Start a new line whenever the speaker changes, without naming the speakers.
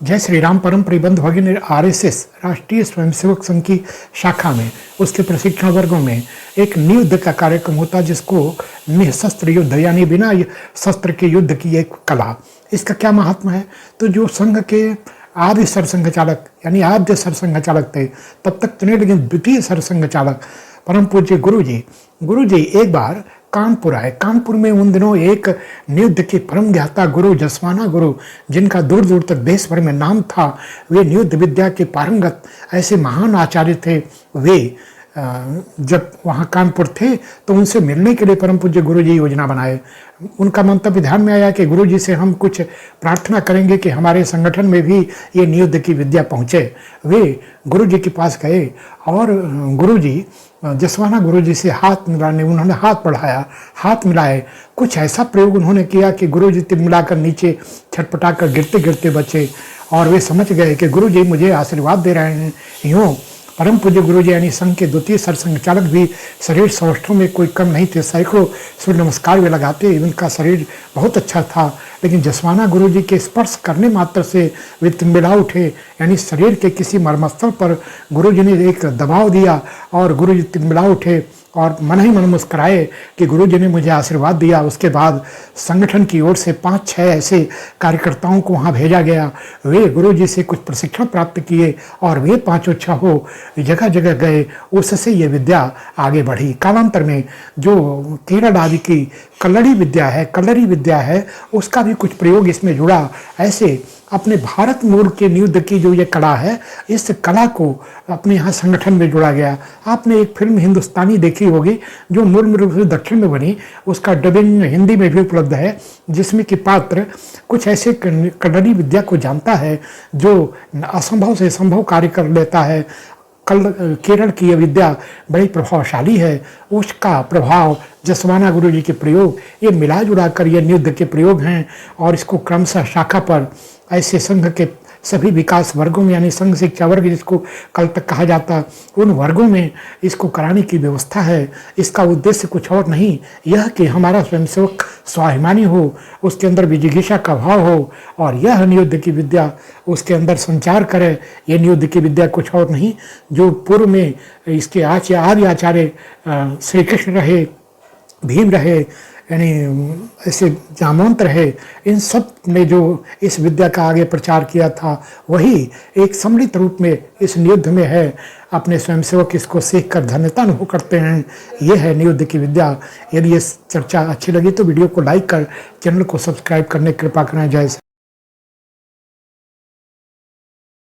जय श्री राम परम परिबंध भगिनी आरएसएस राष्ट्रीय स्वयंसेवक संघ की शाखा में उसके प्रशिक्षण वर्गों में एक नियुद्ध का कार्यक्रम होता है, जिसको निशस्त्र युद्ध यानी बिना शस्त्र के युद्ध की एक कला। इसका क्या महात्मा है? तो जो संघ के आदि सरसंघ चालक यानी आद्य सरसंघ चालक थे तब तक चुने, लेकिन द्वितीय सरसंघ चालक परम पूज्य गुरु जी एक बार कानपुर आए। कानपुर में उन दिनों एक नियुद्ध के परम ज्ञाता गुरु जसवाना गुरु, जिनका दूर दूर तक देश भर में नाम था, वे नियुद्ध विद्या के पारंगत ऐसे महान आचार्य थे। वे जब वहाँ कानपुर थे तो उनसे मिलने के लिए परम पूज्य गुरु जी योजना बनाए। उनका मंतव्य ध्यान में आया कि गुरु जी से हम कुछ प्रार्थना करेंगे कि हमारे संगठन में भी ये नियुद्ध की विद्या पहुँचे। वे गुरु जी के पास गए और गुरु जी जसवाना गुरु जी से हाथ मिलाने, उन्होंने हाथ बढ़ाया, हाथ मिलाए। कुछ ऐसा प्रयोग उन्होंने किया कि गुरु जी मिलाकर नीचे छटपटाकर गिरते गिरते बचे और वे समझ गए कि गुरु जी मुझे आशीर्वाद दे रहे हैं। यूँ परम पूज्य गुरु जी यानी संघ के द्वितीय सरसंघ चालक भी शरीर सौष्ठों में कोई कम नहीं थे, सैकड़ों सूर्य नमस्कार वे लगाते। इनका शरीर बहुत अच्छा था, लेकिन जसवाना गुरु जी के स्पर्श करने मात्र से वे तिलमिला उठे, यानी शरीर के किसी मर्मस्थल पर गुरु जी ने एक दबाव दिया और गुरु जी तिलमिला उठे और मन ही मन मुस्कराए कि गुरु जी ने मुझे आशीर्वाद दिया। उसके बाद संगठन की ओर से 5-6 ऐसे कार्यकर्ताओं को वहाँ भेजा गया। वे गुरु जी से कुछ प्रशिक्षण प्राप्त किए और वे 5 जगह जगह गए। उससे ये विद्या आगे बढ़ी। कालांतर में जो केरल आदि की कल्लड़ी विद्या है, उसका भी कुछ प्रयोग इसमें जुड़ा। ऐसे अपने भारत मूल के नियुद्ध की जो ये कला है, इस कला को अपने यहाँ संगठन में जोड़ा गया। आपने एक फिल्म हिंदुस्तानी देखी होगी जो मूल रूप से दक्षिण में बनी, उसका डबिंग हिंदी में भी उपलब्ध है, जिसमें कि पात्र कुछ ऐसे कल्लड़ी विद्या को जानता है जो असंभव से संभव कार्य कर लेता है। केरल की यह विद्या बड़ी प्रभावशाली है। उसका प्रभाव जसवाना गुरु जी के प्रयोग, ये मिला जुला कर ये नियुद्ध के प्रयोग हैं और इसको क्रमशः शाखा पर ऐसे संघ के सभी विकास वर्गों में यानी संघ शिक्षा वर्ग जिसको कल तक कहा जाता, उन वर्गों में इसको कराने की व्यवस्था है। इसका उद्देश्य कुछ और नहीं, यह कि हमारा स्वयंसेवक स्वाभिमानी हो, उसके अंदर विजिगीषा का भाव हो और यह नियुद्ध की विद्या उसके अंदर संचार करे। ये नियुद्ध की विद्या कुछ और नहीं, जो पूर्व में इसके आदि आचार्य श्री कृष्ण रहे, भीम रहे, यानी ऐसे जामवंत रहे, इन सब ने जो इस विद्या का आगे प्रचार किया था, वही एक सम्मिलित रूप में इस नियुद्ध में है। अपने स्वयंसेवक इसको सीख कर धन्यता अनुभव करते हैं। ये है नियुद्ध की विद्या। यदि ये चर्चा अच्छी लगी तो वीडियो को लाइक कर चैनल को सब्सक्राइब करने की कृपा करें। जय